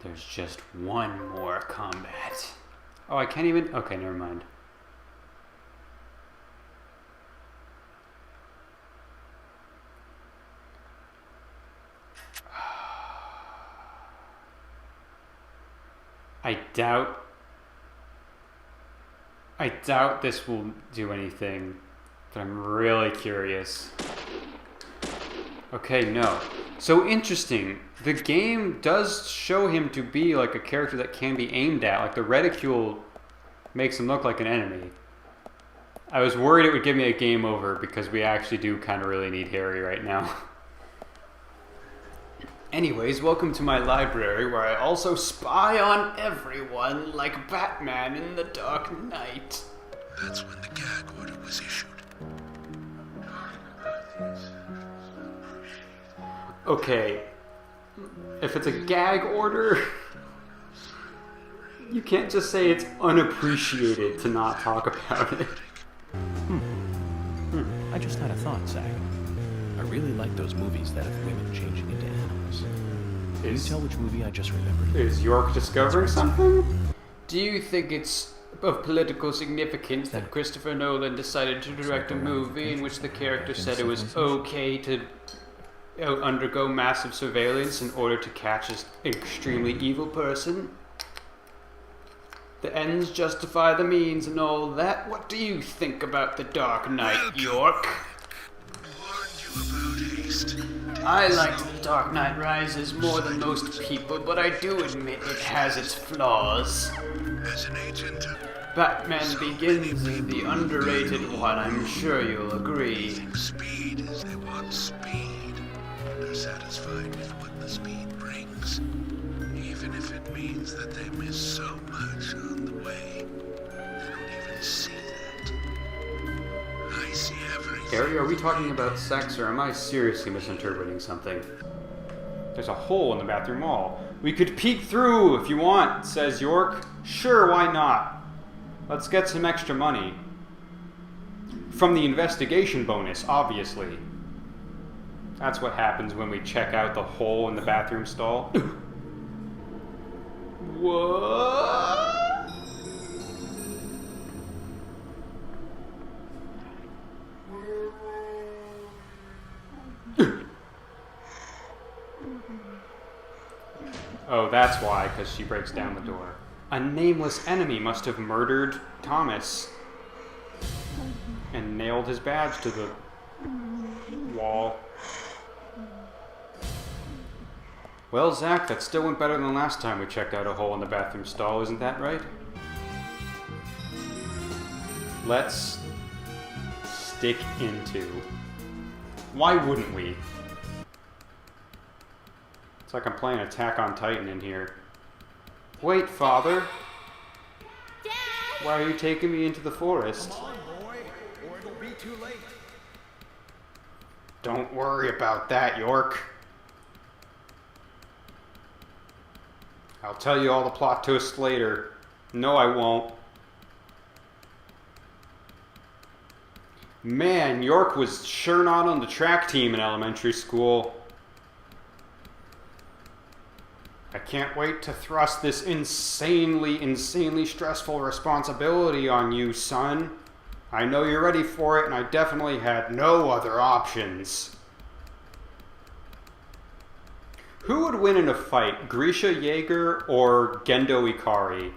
There's just one more combat. Oh, I can't even... Okay, never mind. I doubt this will do anything, but I'm really curious. Okay, no. So interesting. The game does show him to be like a character that can be aimed at. Like the reticule makes him look like an enemy. I was worried it would give me a game over because we actually do kind of really need Harry right now. Anyways, welcome to my library where I also spy on everyone like Batman in the Dark Knight. That's when the gag order was issued. Okay, if it's a gag order, you can't just say it's unappreciated to not talk about it. I just had a thought, Zach. I really like those movies that have women changing into animals. Can you tell which movie I just remembered? Is York discovering something? Do you think it's of political significance that Christopher Nolan decided to direct a movie in which the character said it was okay to undergo massive surveillance in order to catch an extremely evil person? The ends justify the means and all that. What do you think about The Dark Knight, York? I liked The Dark Knight Rises more than most people, but I do admit it has its flaws. As an agent, Batman Begins is the underrated one, I'm sure you'll agree. speed is they want speed. They're satisfied with what the speed brings, even if it means that they miss so much on the way. They don't even see that. I see everything. Harry, are we talking about sex, or am I seriously misinterpreting something? There's a hole in the bathroom wall. We could peek through if you want, says York. Sure, why not? Let's get some extra money. From the investigation bonus, obviously. That's what happens when we check out the hole in the bathroom stall. What? Oh, that's why, because she breaks down the door. A nameless enemy must have murdered Thomas. and nailed his badge to the wall. Well, Zach, that still went better than last time we checked out a hole in the bathroom stall, isn't that right? Let's stick into. Why wouldn't we? It's like I'm playing Attack on Titan in here. Wait, Father. Dad! Why are you taking me into the forest? Come on, boy, or it'll be too late. Don't worry about that, York. I'll tell you all the plot twists later. No, I won't. Man, York was sure not on the track team in elementary school. I can't wait to thrust this insanely stressful responsibility on you, son. I know you're ready for it, and I definitely had no other options. Who would win in a fight, Grisha Yeager or Gendo Ikari?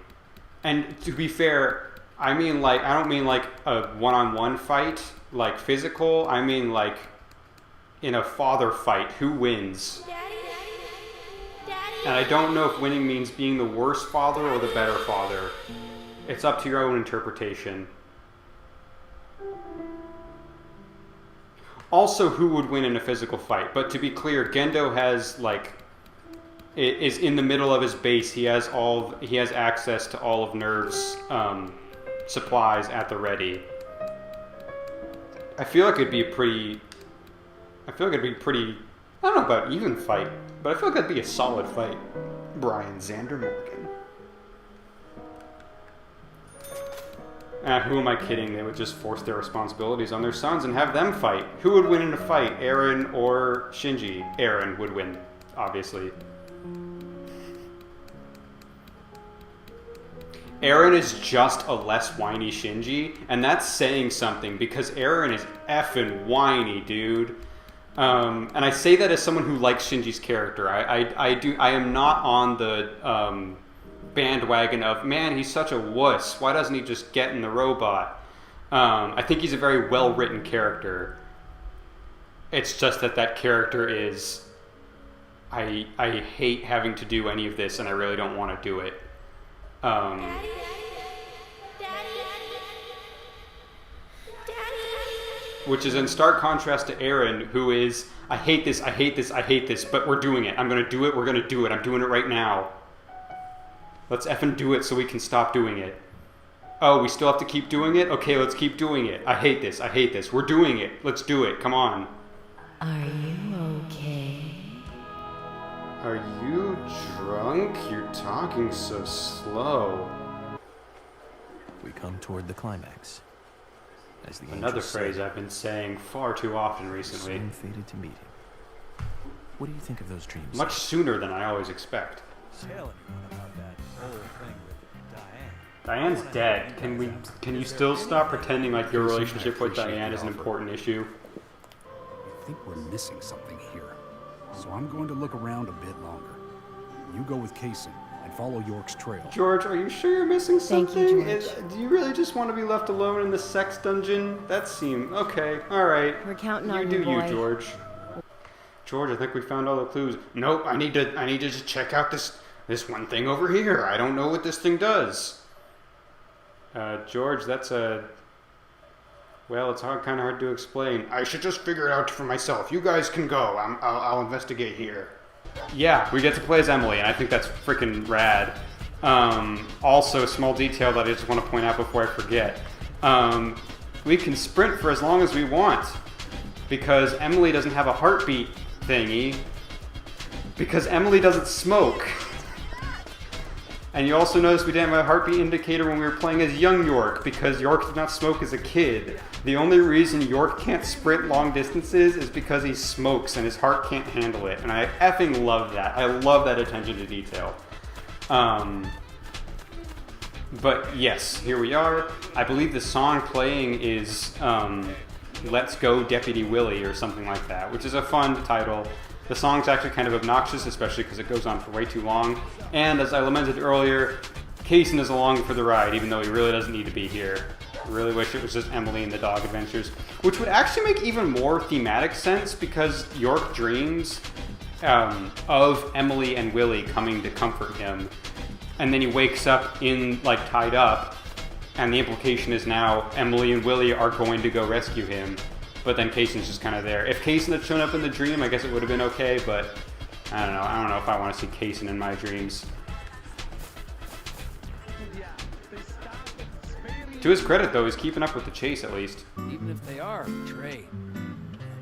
And to be fair, I mean like, I don't mean like a one-on-one fight, like physical. I mean like in a father fight, who wins? Daddy? Daddy? And I don't know if winning means being the worse father or the better father. It's up to your own interpretation. Also, who would win in a physical fight? But to be clear, Gendo has like is in the middle of his base. He has access to all of Nerve's supplies at the ready. I feel like it'd be a pretty. I don't know about even fight, but I feel like it'd be a solid fight. Brian Xander Morgan. Who am I kidding? They would just force their responsibilities on their sons and have them fight. Who would win in a fight, Eren or Shinji? Eren would win, obviously. Eren is just a less whiny Shinji, and that's saying something because Eren is effing whiny, dude. And I say that as someone who likes Shinji's character. I am not on the bandwagon of, man, he's such a wuss. Why doesn't he just get in the robot? I think he's a very well-written character. It's just that character is, I hate having to do any of this, and I really don't want to do it. Daddy? Which is in stark contrast to Eren, who is, I hate this, but we're doing it. I'm going to do it, we're going to do it. I'm doing it right now. Let's effing do it so we can stop doing it. Oh, we still have to keep doing it? Okay, let's keep doing it. I hate this. We're doing it. Let's do it. Come on. Are you okay? Are you drunk? You're talking so slow. We come toward the climax. As the Another phrase I've been saying far too often recently. Soon fated to meet him. What do you think of those dreams? Much sooner than I always expect. Tell anyone about that whole thing with Diane. Diane's dead. Can you still stop pretending like your relationship with Diane is an important issue? I think we're missing something here. So I'm going to look around a bit longer. You go with Kaysen and follow York's trail. George, are you sure you're missing something? Thank you, George. Do you really just want to be left alone in the sex dungeon? That seemed okay. All right. We're counting You on do you, boy. you, George. George, I think we found all the clues. Nope, I need to just check out this one thing over here. I don't know what this thing does. George, that's a... Well, it's kind of hard to explain. I should just figure it out for myself. You guys can go. I'll investigate here. Yeah, we get to play as Emily, and I think that's freaking rad. Also, a small detail that I just want to point out before I forget. We can sprint for as long as we want, because Emily doesn't have a heartbeat thingy, because Emily doesn't smoke. And you also notice we didn't have a heartbeat indicator when we were playing as young York, because York did not smoke as a kid. The only reason York can't sprint long distances is because he smokes and his heart can't handle it. And I effing love that. I love that attention to detail. But yes, here we are. I believe the song playing is Let's Go Deputy Willie or something like that, which is a fun title. The song's actually kind of obnoxious, especially because it goes on for way too long. And as I lamented earlier, Kaysen is along for the ride, even though he really doesn't need to be here. I really wish it was just Emily and the dog adventures, which would actually make even more thematic sense because York dreams of Emily and Willie coming to comfort him, and then he wakes up in like tied up, and the implication is now Emily and Willie are going to go rescue him, but then Kaysen's just kind of there. If Kaysen had shown up in the dream, I guess it would have been okay, but I don't know. I don't know if I want to see Kaysen in my dreams. To his credit, though, he's keeping up with the chase, at least. Even if they are betrayed,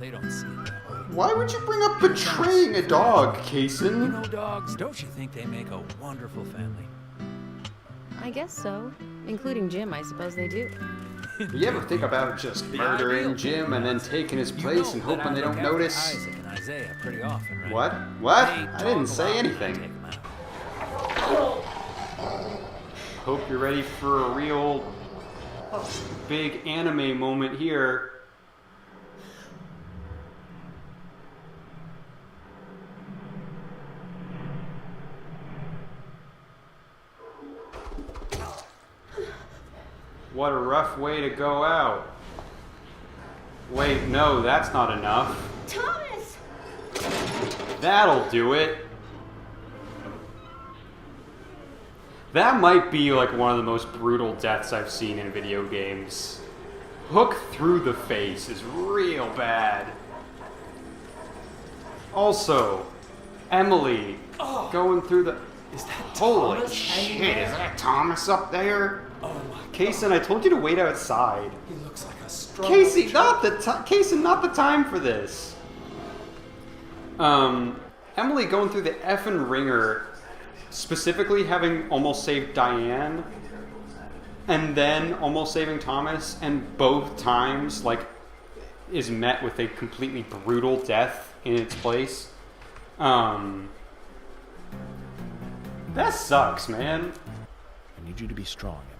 they don't see it that way. Why would you bring up betraying a dog, Kaysen? You know dogs, don't you think they make a wonderful family? I guess so. Including Jim, I suppose they do. You ever think about just murdering Jim and then taking his place and hoping they don't notice? Isaac and Isaiah pretty often, right? What? What? I didn't say anything. Hope you're ready for a real big anime moment here. What a rough way to go out. Wait, no, that's not enough. Thomas! That'll do it. That might be like one of the most brutal deaths I've seen in video games. Hook through the face is real bad. Also, Emily going through the... Is that Holy Thomas shit, is that Thomas up there? Oh my Kaysen, I told you to wait outside. He looks like a strong... Casey, Kaysen, not the time for this. Emily going through the effing ringer, specifically having almost saved Diane, and then almost saving Thomas, and both times, like, is met with a completely brutal death in its place. That sucks, man. I need you to be strong, Emily.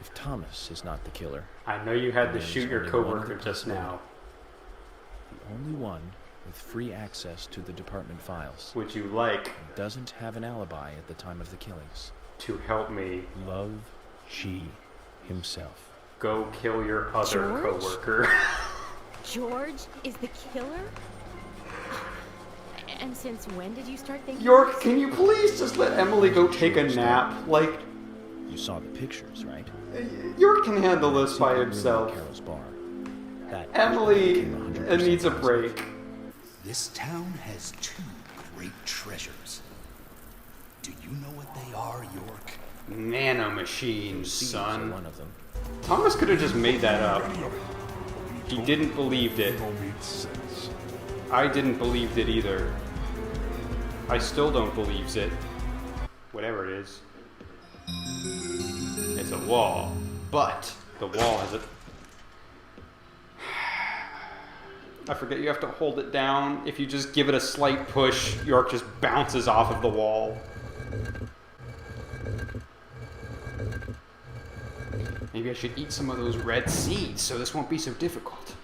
If Thomas is not the killer... I know you had to there's shoot your only coworker one just now. The only one with free access to the department files. Would you like and doesn't have an alibi at the time of the killings. to help me Love G himself. go kill your other George? coworker? George is the killer? And since when did you start thinking... York, can you please just let Emily go take a nap? Like, You saw the pictures, right? York can handle this by himself. Carol's bar. That Emily became 100% needs a honest. break. This town has two great treasures. Do you know what they are, York? Nanomachines, Seeds son. are one of them. Thomas could have just made that up. He didn't believe it. I didn't believe it either. I still don't believe it. Whatever it is. It's a wall. But the wall has a... I forget you have to hold it down. If you just give it a slight push, York just bounces off of the wall. Maybe I should eat some of those red seeds so this won't be so difficult.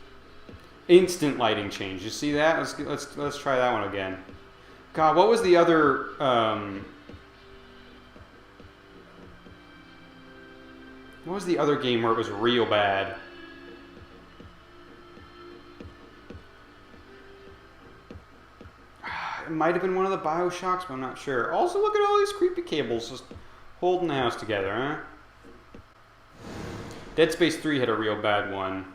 Instant lighting change. You see that? Let's try that one again. God, what was the other what was the other game where it was real bad? It might have been one of the BioShocks, but I'm not sure. Also, look at all these creepy cables just holding the house together, huh? Dead Space 3 had a real bad one.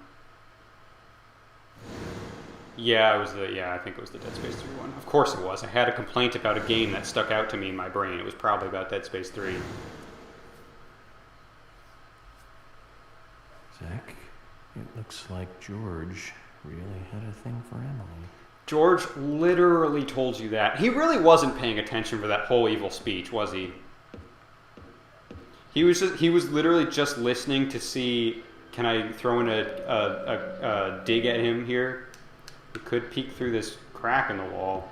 Yeah, I think it was the Dead Space 3 one. Of course it was. I had a complaint about a game that stuck out to me in my brain. It was probably about Dead Space 3. Zach, it looks like George really had a thing for Emily. George literally told you that. He really wasn't paying attention for that whole evil speech, was he? He was literally just listening to see, can I throw in a dig at him here? It could peek through this crack in the wall.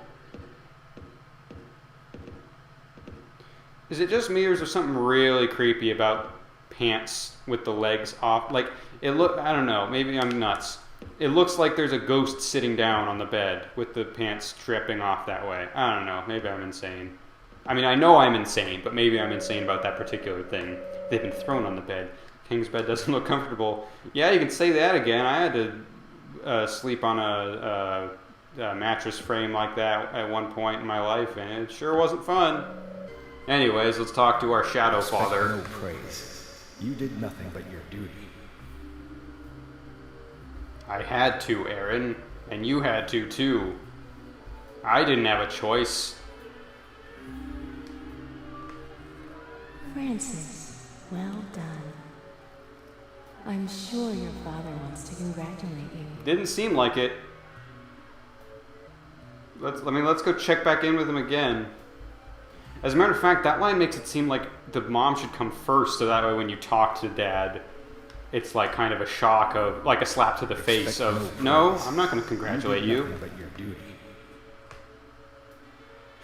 Is it just me, or is there something really creepy about pants with the legs off? Like, I don't know, maybe I'm nuts. It looks like there's a ghost sitting down on the bed with the pants stripping off that way. I don't know, maybe I'm insane. I mean, I know I'm insane, but maybe I'm insane about that particular thing. They've been thrown on the bed. King's bed doesn't look comfortable. Yeah, you can say that again. I had to sleep on a mattress frame like that at one point in my life, and it sure wasn't fun. Anyways, let's talk to our shadow father. No praise. You did nothing but your duty. I had to, Aaron, and you had to too. I didn't have a choice. Francis, well done. I'm sure your father wants to congratulate you. Didn't seem like it. Let's go check back in with him again. As a matter of fact, that line makes it seem like the mom should come first, so that way when you talk to Dad, it's like kind of a shock of, like a slap to the face of, no, I'm not going to congratulate you. But your duty.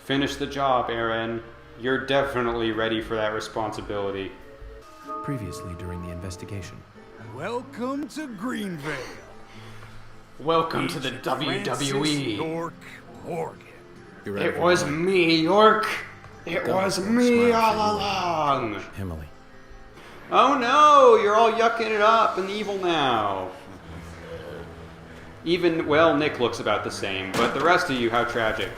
Finish the job, Aaron. You're definitely ready for that responsibility. Previously during the investigation. Welcome to Greenvale. Welcome to the Francis WWE. York Morgan. It was me, York. It was me all along. Emily. Oh no, you're all yucking it up and evil now. Even, well, Nick looks about the same, but the rest of you, how tragic.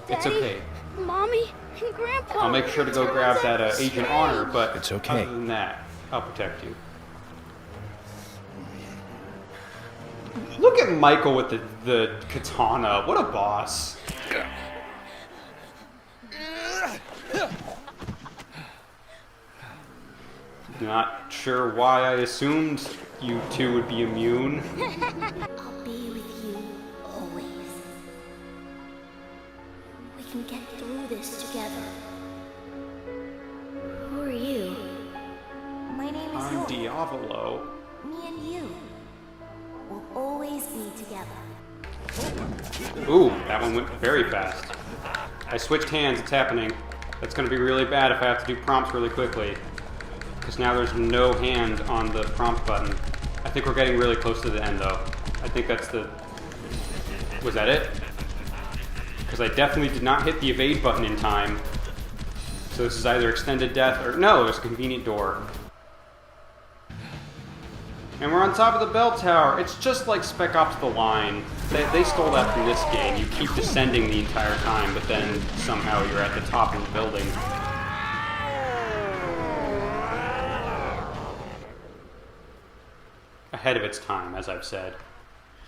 Daddy, it's okay. Mommy, and Grandpa. I'll make sure to go grab that Agent Honor, but it's okay. Other than that, I'll protect you. Look at Michael with the katana. What a boss. Not sure why I assumed you two would be immune. I'll be with you always. We can get through this together. Who are you? My name is I'm York. Diavolo. Me and you will always be together. Ooh, that one went very fast. I switched hands, it's happening. That's gonna be really bad if I have to do prompts really quickly. Because now there's no hand on the prompt button. I think we're getting really close to the end though. I think that's the... Was that it? Because I definitely did not hit the evade button in time. So this is either extended death or... No, there's a convenient door. And we're on top of the bell tower. It's just like Spec Ops The Line. They stole that from this game. You keep descending the entire time, but then somehow you're at the top of the building. Ahead of its time, as I've said.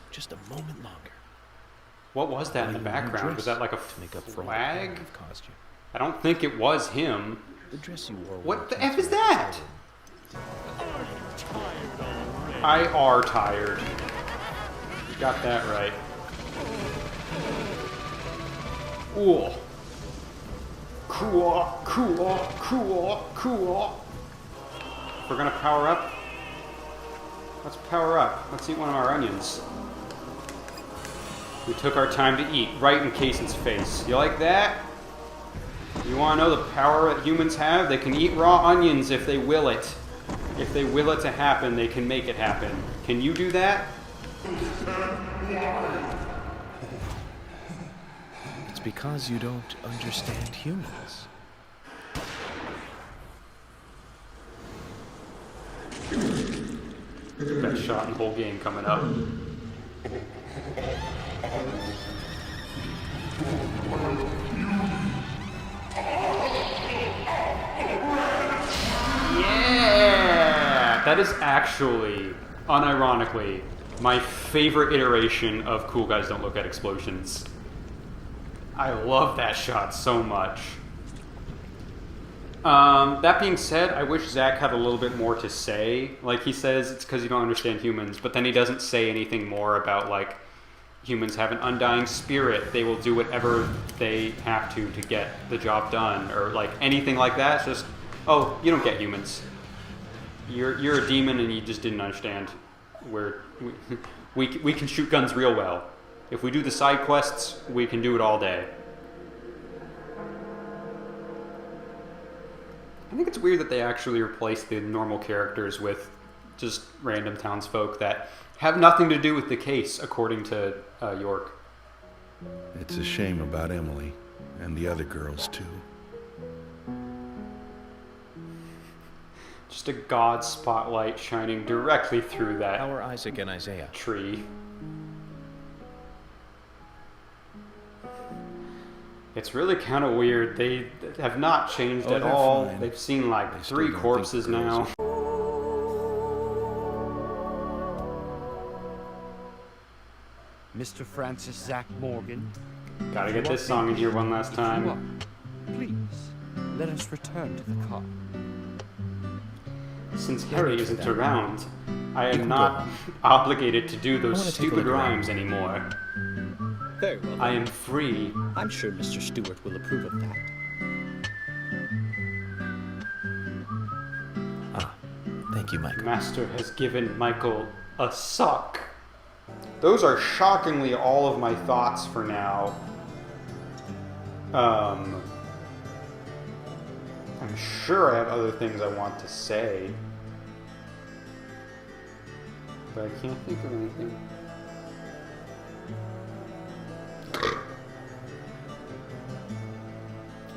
Just a moment longer. What was that in the background? Was that like a flag? I don't think it was him. The dress you wore. What the F is that? I are tired. You got that right. Ooh. Cool, cool, cool, cool. We're gonna power up. Let's power up. Let's eat one of our onions. We took our time to eat, right in Cason's face. You like that? You want to know the power that humans have? They can eat raw onions if they will it. If they will it to happen, they can make it happen. Can you do that? It's because you don't understand humans. Best shot in the whole game coming up. Yeah! That is actually, unironically, my favorite iteration of Cool Guys Don't Look at Explosions. I love that shot so much. That being said, I wish Zach had a little bit more to say. Like, he says it's because you don't understand humans, but then he doesn't say anything more about, like, humans have an undying spirit. They will do whatever they have to get the job done, or, like, anything like that. It's just, oh, you don't get humans. You're a demon and you just didn't understand. We can shoot guns real well. If we do the side quests, we can do it all day. I think it's weird that they actually replaced the normal characters with just random townsfolk that have nothing to do with the case, according to York. It's a shame about Emily. And the other girls, too. Just a God spotlight shining directly through that How are Isaac and Isaiah? tree. It's really kind of weird. They have not changed Oh, at they're all. fine. They've seen like They still 3 don't think corpses girls now. Mr. Francis Zach Morgan. Gotta if get you this are song in here finished, one last if you time. are, please, let us return to the car. Since No Harry need for isn't that. around, I You am can not go. obligated to do I those wanna take a stupid look around. rhymes anymore. Very well. I then. am free. I'm sure Mr. Stewart will approve of that. Thank you, Michael. Master has given Michael a sock. Those are shockingly all of my thoughts for now. I'm sure I have other things I want to say, but I can't think of anything.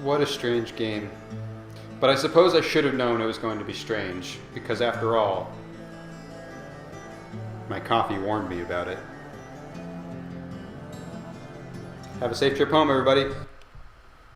What a strange game. But I suppose I should have known it was going to be strange, because after all, my coffee warned me about it. Have a safe trip home, everybody.